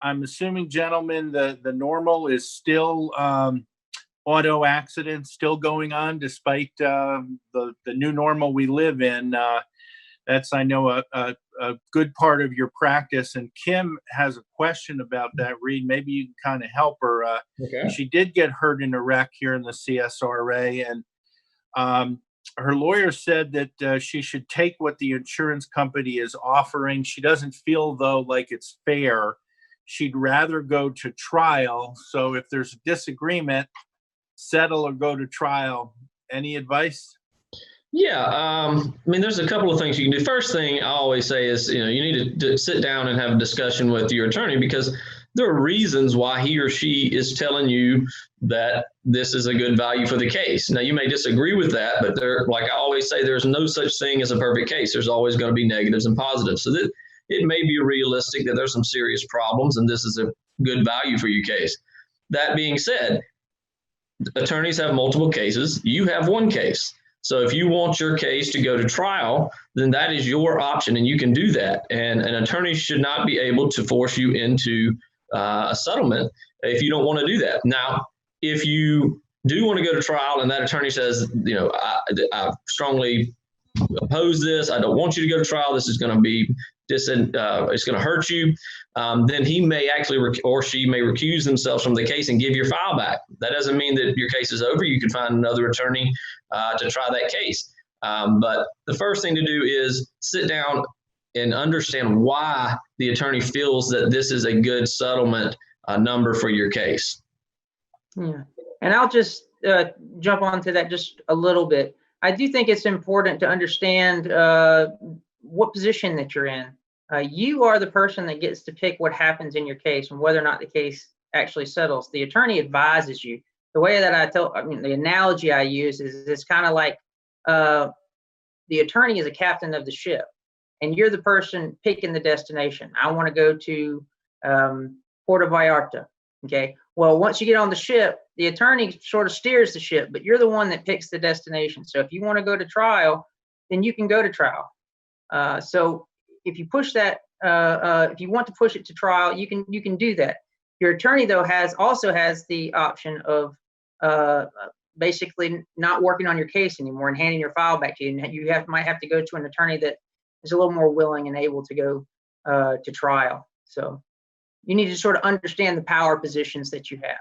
I'm assuming, gentlemen, the normal is still auto accidents still going on despite the new normal we live in. That's, I know, a good part of your practice. And Kim has a question about that, Reed. Maybe you can kind of help her. Okay. She did get hurt in a wreck here in the CSRA, and her lawyer said that she should take what the insurance company is offering. She doesn't feel, though, like it's fair. She'd rather go to trial. So if there's a disagreement, settle or go to trial. Any advice? Yeah, I mean, there's a couple of things you can do. First thing I always say is, you need to sit down and have a discussion with your attorney, because there are reasons why he or she is telling you that this is a good value for the case. Now, you may disagree with that, but like I always say, there's no such thing as a perfect case. There's always going to be negatives and positives. So that it may be realistic that there's some serious problems, and this is a good value for your case. That being said, attorneys have multiple cases. You have one case. So if you want your case to go to trial, then that is your option, and you can do that. And an attorney should not be able to force you into a settlement if you don't want to do that. Now, if you do want to go to trial and that attorney says, I strongly oppose this, I don't want you to go to trial, this is going to be it's going to hurt you, then he may actually or she may recuse themselves from the case and give your file back. That doesn't mean that your case is over. You can find another attorney to try that case. But the first thing to do is sit down and understand why the attorney feels that this is a good settlement number for your case. Yeah, and I'll just jump onto that just a little bit. I do think it's important to understand what position that you're in. You are the person that gets to pick what happens in your case and whether or not the case actually settles. The attorney advises you. The way that the analogy I use is it's kind of like the attorney is a captain of the ship, and you're the person picking the destination. I want to go to Puerto Vallarta. Okay. Well, once you get on the ship, the attorney sort of steers the ship, but you're the one that picks the destination. So if you want to go to trial, then you can go to trial. So if you push that, if you want to push it to trial, you can do that. Your attorney, though, also has the option of basically not working on your case anymore and handing your file back to you. And you might have to go to an attorney that is a little more willing and able to go to trial. So you need to sort of understand the power positions that you have.